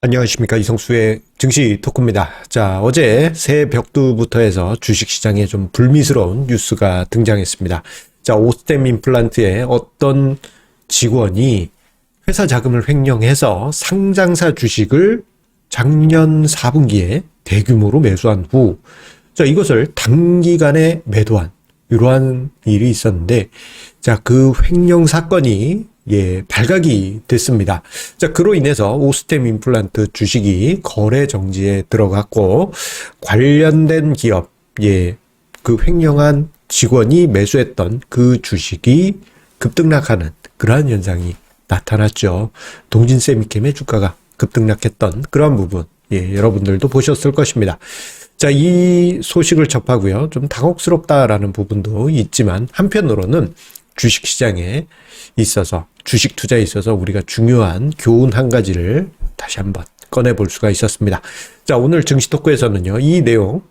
안녕하십니까. 이성수의 증시 토크입니다. 자, 어제 새벽두부터 해서 주식시장에 좀 불미스러운 뉴스가 등장했습니다. 자, 오스템 임플란트의 어떤 직원이 회사 자금을 횡령해서 상장사 주식을 작년 4분기에 대규모로 매수한 후, 자, 이것을 단기간에 매도한 이러한 일이 있었는데, 자, 그 횡령 사건이 발각이 됐습니다. 자, 그로 인해서 오스템 임플란트 주식이 거래 정지에 들어갔고, 관련된 기업, 그 횡령한 직원이 매수했던 그 주식이 급등락하는 그러한 현상이 나타났죠. 동진 세미캠의 주가가 급등락했던 그러한 부분, 여러분들도 보셨을 것입니다. 자, 이 소식을 접하고요. 좀 당혹스럽다라는 부분도 있지만, 한편으로는 주식시장에 있어서, 주식 투자에 있어서 우리가 중요한 교훈 한 가지를 다시 한번 꺼내볼 수가 있었습니다. 자, 오늘 증시 토크에서는요, 이 내용,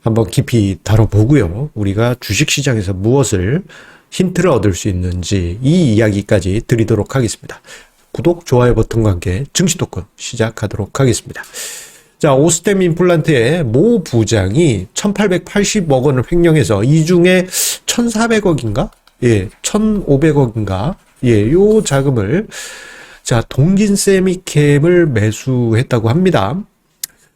한번 깊이 다뤄보고요. 우리가 주식시장에서 무엇을 힌트를 얻을 수 있는지 이 이야기까지 드리도록 하겠습니다. 구독, 좋아요 버튼과 함께 증시 토크 시작하도록 하겠습니다. 자, 오스템 임플란트의 모 부장이 1880억 원을 횡령해서 이 중에 1400억인가? 1500억인가? 요 자금을, 자, 동진 세미캠을 매수했다고 합니다.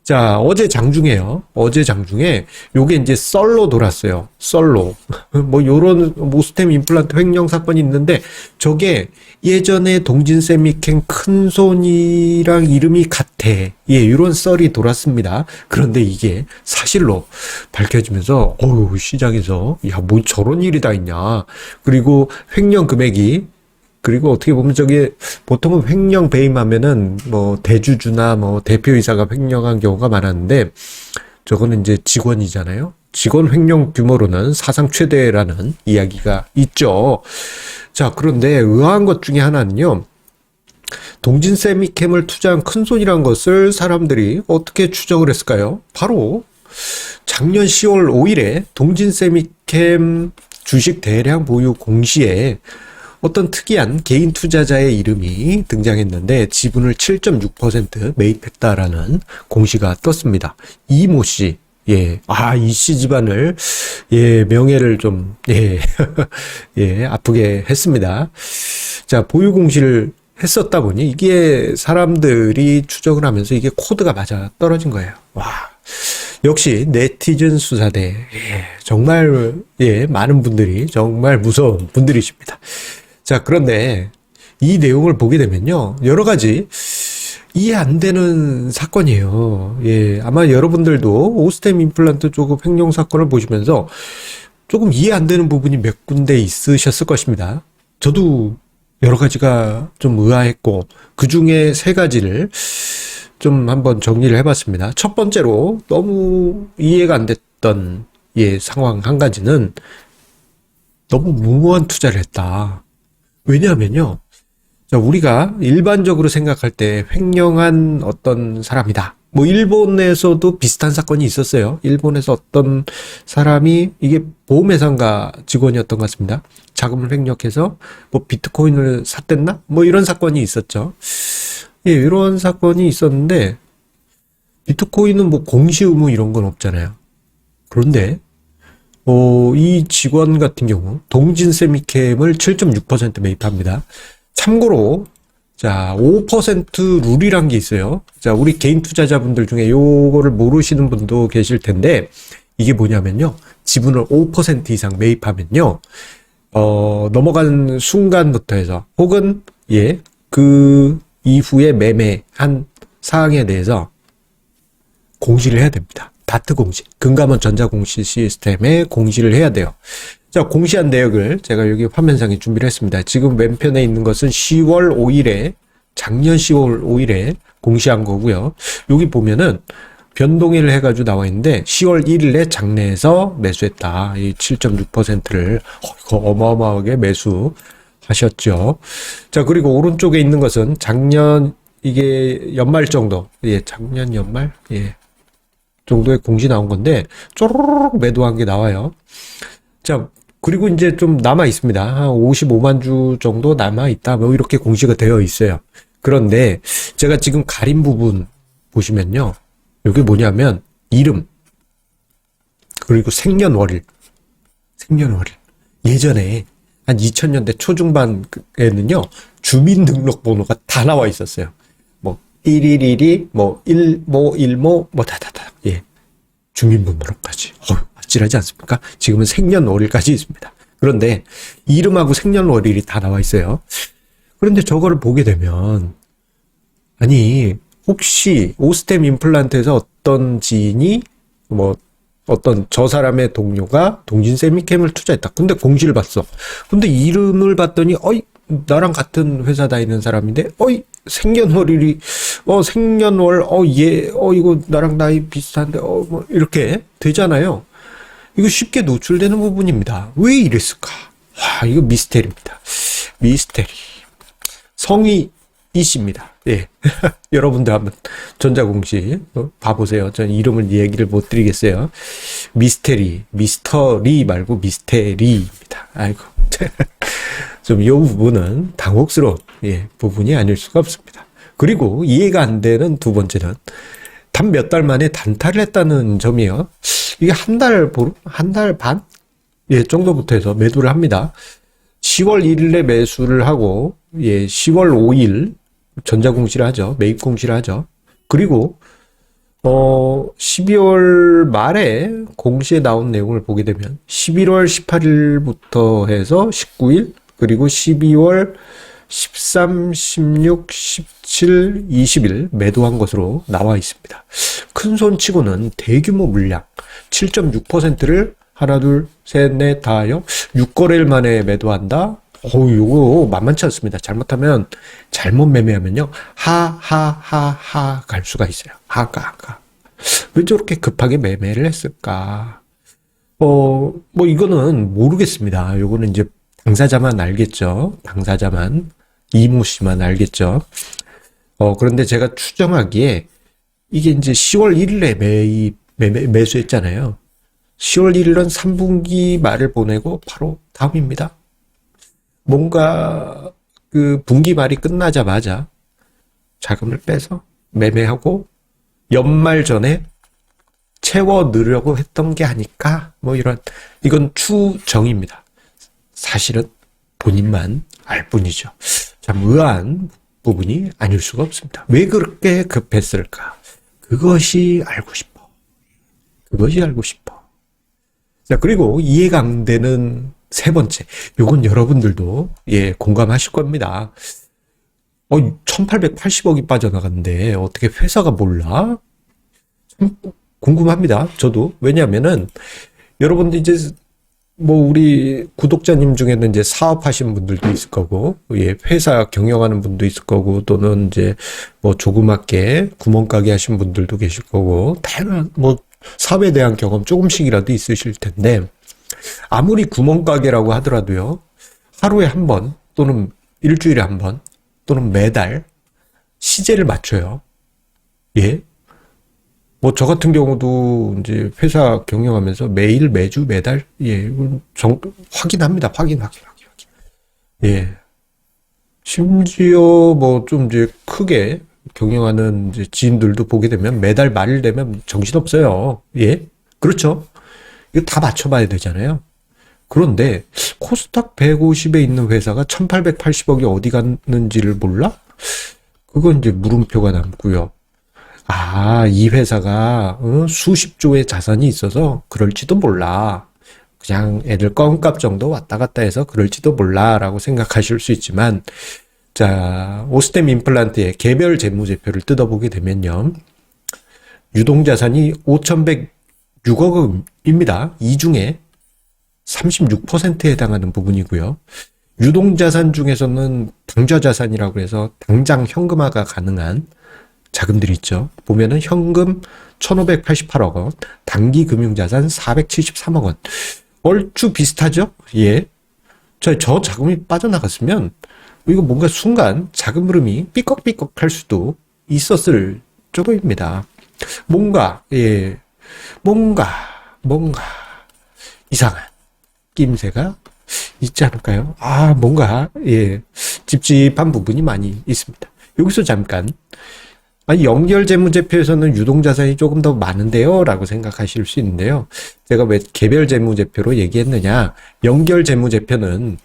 자, 어제 장중에요. 어제 장중에 요게 이제 썰로 돌았어요. 썰로. 뭐 요런 오스템 임플란트 횡령 사건이 있는데 저게 예전에 동진 세미캠 큰손이랑 이름이 같아. 요런 썰이 돌았습니다. 그런데 이게 사실로 밝혀지면서 시장에서 야, 뭐 저런 일이 다 있냐. 그리고 횡령 금액이, 그리고 어떻게 보면 저게 보통은 횡령 배임하면은 뭐 대주주나 뭐 대표이사가 횡령한 경우가 많았는데 저거는 이제 직원이잖아요. 직원 횡령 규모로는 사상 최대라는 이야기가 있죠. 자, 그런데 의아한 것 중에 하나는요. 동진 세미캠을 투자한 큰손이라는 것을 사람들이 어떻게 추정을 했을까요? 바로 작년 10월 5일에 동진 세미캠 주식 대량 보유 공시에 어떤 특이한 개인 투자자의 이름이 등장했는데 지분을 7.6% 매입했다라는 공시가 떴습니다. 이모 씨, 이 씨 집안을, 명예를 좀, 아프게 했습니다. 자, 보유 공시를 했었다 보니 이게 사람들이 추적을 하면서 이게 코드가 맞아 떨어진 거예요. 와. 역시 네티즌 수사대, 정말, 많은 분들이 정말 무서운 분들이십니다. 자, 그런데 이 내용을 보게 되면요, 여러 가지 이해 안 되는 사건이에요. 아마 여러분들도 오스템 임플란트 조급 횡령 사건을 보시면서 조금 이해 안 되는 부분이 몇 군데 있으셨을 것입니다. 저도 여러 가지가 좀 의아했고, 그 중에 세 가지를 좀 한번 정리를 해봤습니다. 첫 번째로 너무 이해가 안 됐던 상황 한 가지는 너무 무모한 투자를 했다. 왜냐하면요, 자, 우리가 일반적으로 생각할 때 횡령한 어떤 사람이다. 뭐 일본에서도 비슷한 사건이 있었어요. 일본에서 어떤 사람이, 이게 보험회사인가 직원이었던 것 같습니다. 자금을 횡령해서 뭐 비트코인을 샀댔나? 뭐 이런 사건이 있었죠. 이런 사건이 있었는데 비트코인은 뭐 공시 의무 이런 건 없잖아요. 그런데 이 직원 같은 경우 동진 세미캠을 7.6% 매입합니다. 참고로, 자, 5% 룰이란 게 있어요. 자, 우리 개인 투자자분들 중에 요거를 모르시는 분도 계실 텐데, 이게 뭐냐면요, 지분을 5% 이상 매입하면요, 넘어간 순간부터 해서, 혹은, 그 이후에 매매한 사항에 대해서 공시를 해야 됩니다. 다트 공시, 금감원 전자공시 시스템에 공시를 해야 돼요. 자, 공시한 내역을 제가 여기 화면상에 준비를 했습니다. 지금 왼편에 있는 것은 10월 5일에, 작년 10월 5일에 공시한 거고요. 여기 보면은 변동일을 해가지고 나와 있는데 10월 1일에 장내에서 매수했다. 이 7.6%를 이거 어마어마하게 매수하셨죠. 자, 그리고 오른쪽에 있는 것은 작년, 이게 연말 정도, 작년 연말, 정도의 공시 나온 건데 쪼르륵 매도한 게 나와요. 자, 그리고 이제 좀 남아 있습니다. 한 55만 주 정도 남아 있다. 뭐 이렇게 공시가 되어 있어요. 그런데 제가 지금 가린 부분 보시면요. 이게 뭐냐면 이름 그리고 생년월일. 예전에 한 2000년대 초중반에는요. 주민등록번호가 다 나와 있었어요. 뭐 111이 뭐 1모 1모 뭐 다다다. 예. 주민번호까지. 아찔하지 않습니까? 지금은 생년월일까지 있습니다. 그런데 이름하고 생년월일이 다 나와 있어요. 그런데 저거를 보게 되면 아니 혹시 오스템 임플란트에서 어떤 지인이 뭐 어떤 저 사람의 동료가 동진 세미캠을 투자했다. 근데 공시를 봤어. 근데 이름을 봤더니 어이 나랑 같은 회사 다니는 사람인데 어이 생년월일이 생년월 얘 이거 나랑 나이 비슷한데 뭐 이렇게 되잖아요. 이거 쉽게 노출되는 부분입니다. 왜 이랬을까? 이거 미스테리입니다. 미스테리. 성이 이씨입니다. 예. 여러분들 한번 전자공시 봐보세요. 전 이름을 얘기를 못 드리겠어요. 미스터리 말고 미스테리입니다. 아이고. 좀 이 부분은 당혹스러운 부분이 아닐 수가 없습니다. 그리고 이해가 안 되는 두 번째는 단 몇 달 만에 단타를 했다는 점이에요. 이게 한 달 반? 정도부터 해서 매도를 합니다. 10월 1일에 매수를 하고 10월 5일 전자공시를 하죠. 매입 공시를 하죠. 그리고 12월 말에 공시에 나온 내용을 보게 되면 11월 18일부터 해서 19일 그리고 12월 13, 16, 17, 20일 매도한 것으로 나와 있습니다. 큰 손치고는 대규모 물량 7.6%를 하나, 둘, 셋, 넷, 다요. 6거래일 만에 매도한다? 요거 만만치 않습니다. 잘못하면, 잘못 매매하면요. 하하하하 갈 수가 있어요. 하가. 왜 저렇게 급하게 매매를 했을까? 이거는 모르겠습니다. 요거는 이제 당사자만 알겠죠. 당사자만, 이모 씨만 알겠죠. 그런데 제가 추정하기에 이게 이제 10월 1일에 매수했잖아요. 10월 1일은 3분기 말을 보내고 바로 다음입니다. 뭔가 그 분기 말이 끝나자마자 자금을 빼서 매매하고 연말 전에 채워 넣으려고 했던 게 아닐까? 이건 추정입니다. 사실은 본인만 알 뿐이죠. 참 의아한 부분이 아닐 수가 없습니다. 왜 그렇게 급했을까? 그것이 알고 싶어. 자, 그리고 이해가 안 되는 세 번째. 요건 여러분들도 공감하실 겁니다. 1880억이 빠져나갔는데 어떻게 회사가 몰라? 참 궁금합니다. 저도. 왜냐면은 여러분들 이제 우리 구독자님 중에는 이제 사업하시는 분들도 있을 거고, 회사 경영하는 분도 있을 거고, 또는 이제 조그맣게 구멍가게 하신 분들도 계실 거고, 다양한 사업에 대한 경험 조금씩이라도 있으실 텐데, 아무리 구멍가게라고 하더라도요, 하루에 한 번, 또는 일주일에 한 번, 또는 매달 시제를 맞춰요. 저 같은 경우도 이제 회사 경영하면서 매일, 매주, 매달, 확인합니다. 확인. 심지어 좀 이제 크게 경영하는 이제 지인들도 보게 되면 매달 말 되면 정신없어요. 그렇죠. 이거 다 맞춰봐야 되잖아요. 그런데 코스닥 150에 있는 회사가 1880억이 어디 갔는지를 몰라? 그건 이제 물음표가 남고요. 이 회사가 수십조의 자산이 있어서 그럴지도 몰라. 그냥 애들 껌값 정도 왔다 갔다 해서 그럴지도 몰라 라고 생각하실 수 있지만, 자, 오스템 임플란트의 개별 재무제표를 뜯어보게 되면요, 유동자산이 5,106억입니다. 이 중에 36%에 해당하는 부분이고요. 유동자산 중에서는 당좌자산이라고 해서 당장 현금화가 가능한 자금들이 있죠. 보면은 현금 1,588억 원, 단기금융자산 473억 원. 얼추 비슷하죠? 저 자금이 빠져나갔으면 이거 뭔가 순간 자금 흐름이 삐걱삐걱 할 수도 있었을 정도입니다. 뭔가 이상한 낌새가 있지 않을까요? 뭔가 찝찝한 부분이 많이 있습니다. 여기서 잠깐, 아니, 연결 재무제표에서는 유동자산이 조금 더 많은데요? 라고 생각하실 수 있는데요. 제가 왜 개별 재무제표로 얘기했느냐. 연결 재무제표는,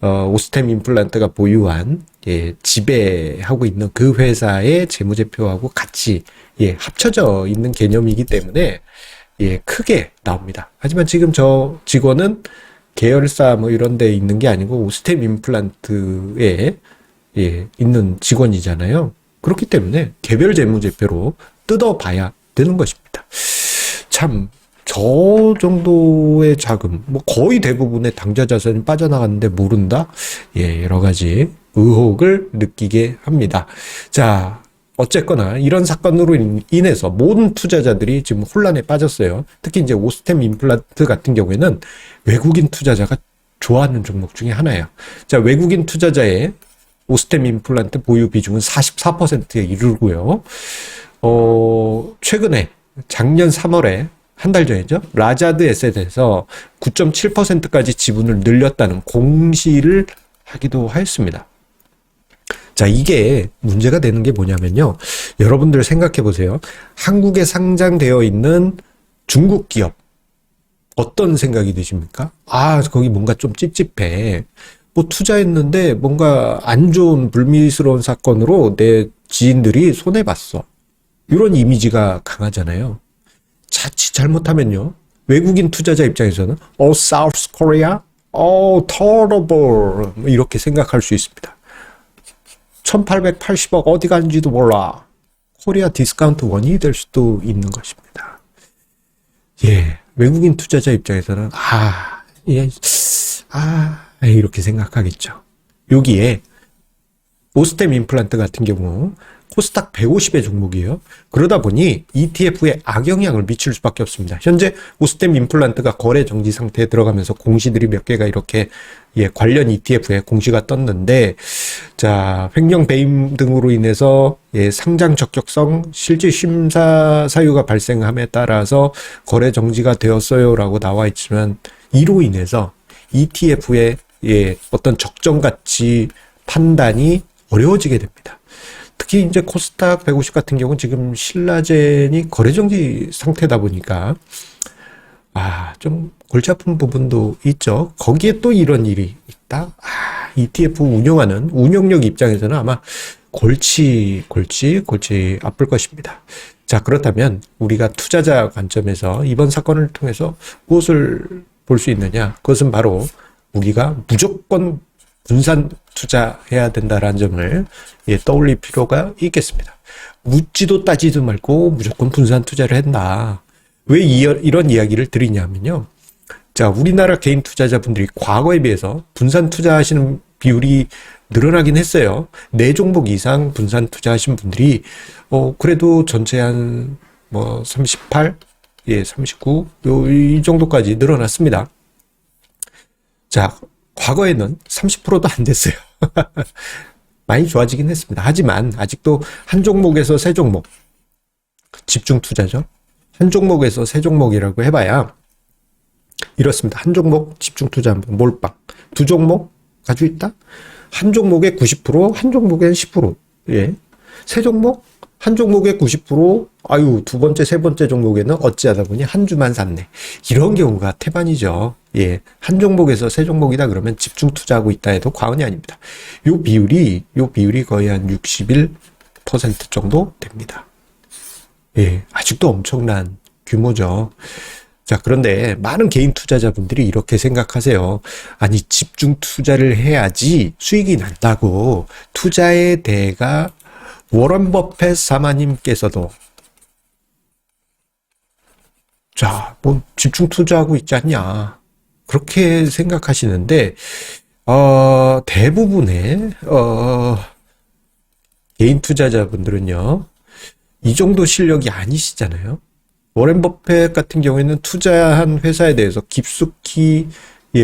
오스템 임플란트가 보유한, 예, 지배하고 있는 그 회사의 재무제표하고 같이, 예, 합쳐져 있는 개념이기 때문에, 예, 크게 나옵니다. 하지만 지금 저 직원은 계열사 뭐 이런 데 있는 게 아니고 오스템 임플란트에, 예, 있는 직원이잖아요. 그렇기 때문에 개별 재무제표로 뜯어봐야 되는 것입니다. 참, 저 정도의 자금, 뭐 거의 대부분의 당좌 자산이 빠져나갔는데 모른다? 예, 여러 가지 의혹을 느끼게 합니다. 자, 어쨌거나 이런 사건으로 인해서 모든 투자자들이 지금 혼란에 빠졌어요. 특히 이제 오스템 임플란트 같은 경우에는 외국인 투자자가 좋아하는 종목 중에 하나예요. 자, 외국인 투자자의 오스템 임플란트 보유 비중은 44%에 이르고요. 최근에 작년 3월에 한 달 전이죠. 라자드 에셋에서 9.7%까지 지분을 늘렸다는 공시를 하기도 하였습니다. 자, 이게 문제가 되는 게 뭐냐면요. 여러분들 생각해 보세요. 한국에 상장되어 있는 중국 기업 어떤 생각이 드십니까? 아, 거기 뭔가 좀 찝찝해. 뭐 투자했는데 뭔가 안 좋은 불미스러운 사건으로 내 지인들이 손해봤어. 이런 이미지가 강하잖아요. 자칫 잘못하면요. 외국인 투자자 입장에서는 South Korea? terrible. 이렇게 생각할 수 있습니다. 1880억 어디 간지도 몰라. 코리아 디스카운트 원이 될 수도 있는 것입니다. 예, 외국인 투자자 입장에서는 이렇게 생각하겠죠. 여기에 오스템 임플란트 같은 경우 코스닥 150의 종목이에요. 그러다 보니 ETF에 악영향을 미칠 수밖에 없습니다. 현재 오스템 임플란트가 거래 정지 상태에 들어가면서 공시들이 몇 개가 이렇게 관련 ETF에 공시가 떴는데, 자, 횡령 배임 등으로 인해서 상장 적격성 실질 심사 사유가 발생함에 따라서 거래 정지가 되었어요라고 나와 있지만, 이로 인해서 ETF의 어떤 적정 가치 판단이 어려워지게 됩니다. 특히 이제 코스닥 150 같은 경우는 지금 신라젠이 거래정지 상태다 보니까 좀 골치 아픈 부분도 있죠. 거기에 또 이런 일이 있다. ETF 운영하는 운영력 입장에서는 아마 골치 아플 것입니다. 자, 그렇다면 우리가 투자자 관점에서 이번 사건을 통해서 무엇을 볼 수 있느냐? 그것은 바로 우리가 무조건 분산 투자해야 된다라는 점을 떠올릴 필요가 있겠습니다. 묻지도 따지도 말고 무조건 분산 투자를 한다. 왜 이런 이야기를 드리냐면요. 자, 우리나라 개인 투자자분들이 과거에 비해서 분산 투자하시는 비율이 늘어나긴 했어요. 4종목 이상 분산 투자하신 분들이 그래도 전체 한 38, 39, 이 정도까지 늘어났습니다. 자, 과거에는 30%도 안 됐어요. 많이 좋아지긴 했습니다. 하지만 아직도 한 종목에서 세 종목, 집중 투자죠. 한 종목에서 세 종목이라고 해봐야 이렇습니다. 한 종목 집중 투자 몰빵. 두 종목 가지고 있다. 한 종목에 90%, 한 종목에 10%. 예. 세 종목, 한 종목에 90%, 두 번째, 세 번째 종목에는 어찌하다 보니 한 주만 샀네. 이런 경우가 태반이죠. 예. 한 종목에서 세 종목이다 그러면 집중 투자하고 있다 해도 과언이 아닙니다. 요 비율이 거의 한 61% 정도 됩니다. 예. 아직도 엄청난 규모죠. 자, 그런데 많은 개인 투자자분들이 이렇게 생각하세요. 아니, 집중 투자를 해야지 수익이 난다고. 투자의 대가 워런 버핏 사마님께서도 자, 집중 투자하고 있지 않냐. 그렇게 생각하시는데, 대부분의, 개인 투자자분들은요, 이 정도 실력이 아니시잖아요. 워런 버핏 같은 경우에는 투자한 회사에 대해서 깊숙이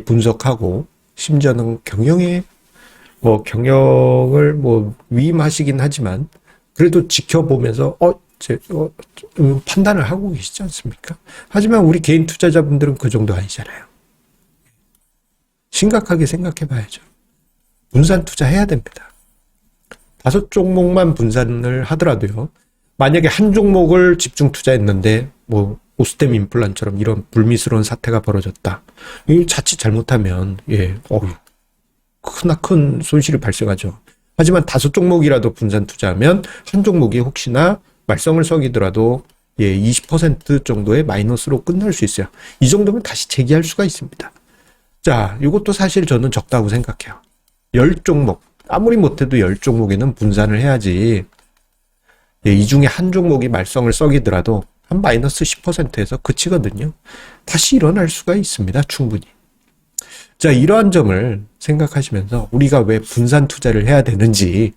분석하고, 심지어는 경영을 위임하시긴 하지만, 그래도 지켜보면서, 판단을 하고 계시지 않습니까? 하지만 우리 개인 투자자분들은 그 정도 아니잖아요. 심각하게 생각해 봐야죠. 분산 투자해야 됩니다. 5종목만 분산을 하더라도요. 만약에 한 종목을 집중 투자했는데 뭐 오스템 임플란트처럼 이런 불미스러운 사태가 벌어졌다. 이 자칫 잘못하면 크나큰 손실이 발생하죠. 하지만 5종목이라도 분산 투자하면 한 종목이 혹시나 말썽을 썩이더라도 20% 정도의 마이너스로 끝날 수 있어요. 이 정도면 다시 재기할 수가 있습니다. 자, 이것도 사실 저는 적다고 생각해요. 10종목, 아무리 못해도 10종목에는 분산을 해야지. 이 중에 한 종목이 말썽을 썩이더라도 한 마이너스 10%에서 그치거든요. 다시 일어날 수가 있습니다. 충분히. 자, 이러한 점을 생각하시면서 우리가 왜 분산 투자를 해야 되는지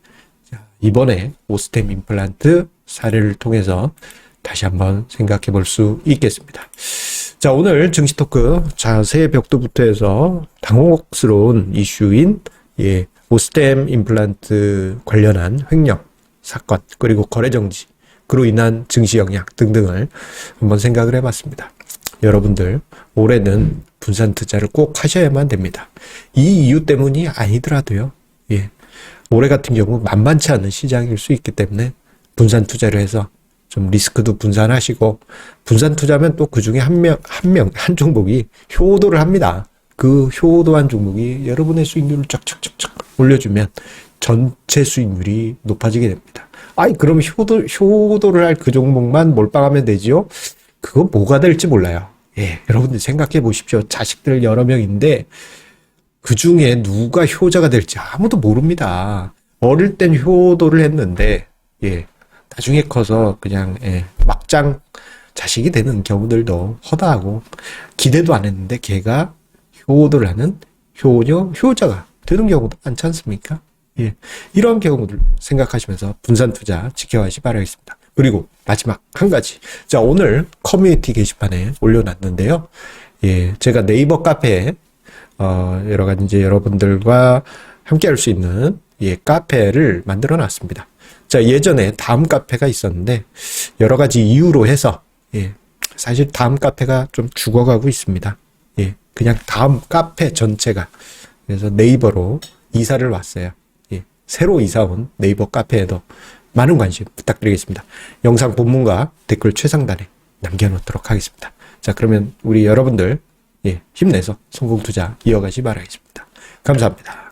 이번에 오스템 임플란트 사례를 통해서 다시 한번 생각해 볼 수 있겠습니다. 자, 오늘 증시 토크 자세 벽두부터 해서 당혹스러운 이슈인 오스템 임플란트 관련한 횡령 사건 그리고 거래 정지 그로 인한 증시 영향 등등을 한번 생각을 해봤습니다. 여러분들 올해는 분산 투자를 꼭 하셔야만 됩니다. 이 이유 때문이 아니더라도요. 올해 같은 경우 만만치 않은 시장일 수 있기 때문에 분산 투자를 해서 좀 리스크도 분산하시고, 분산 투자면 또 그 중에 한 종목이 효도를 합니다. 그 효도한 종목이 여러분의 수익률을 쫙쫙쫙쫙 올려주면 전체 수익률이 높아지게 됩니다. 그럼 효도를 할 그 종목만 몰빵하면 되지요? 그거 뭐가 될지 몰라요. 여러분들 생각해 보십시오. 자식들 여러 명인데 그 중에 누가 효자가 될지 아무도 모릅니다. 어릴 땐 효도를 했는데 나중에 커서 그냥 막장 자식이 되는 경우들도 허다하고, 기대도 안 했는데 걔가 효도를 하는 효자가 되는 경우도 많지 않습니까? 이런 경우들 생각하시면서 분산 투자 지켜가시 바라겠습니다. 그리고 마지막 한 가지. 자, 오늘 커뮤니티 게시판에 올려놨는데요. 제가 네이버 카페에 여러 가지 이제 여러분들과 함께 할 수 있는 카페를 만들어 놨습니다. 자, 예전에 다음 카페가 있었는데 여러 가지 이유로 해서 사실 다음 카페가 좀 죽어가고 있습니다. 그냥 다음 카페 전체가, 그래서 네이버로 이사를 왔어요. 새로 이사 온 네이버 카페에도 많은 관심 부탁드리겠습니다. 영상 본문과 댓글 최상단에 남겨놓도록 하겠습니다. 자, 그러면 우리 여러분들 힘내서 성공 투자 이어가시 바라겠습니다. 감사합니다.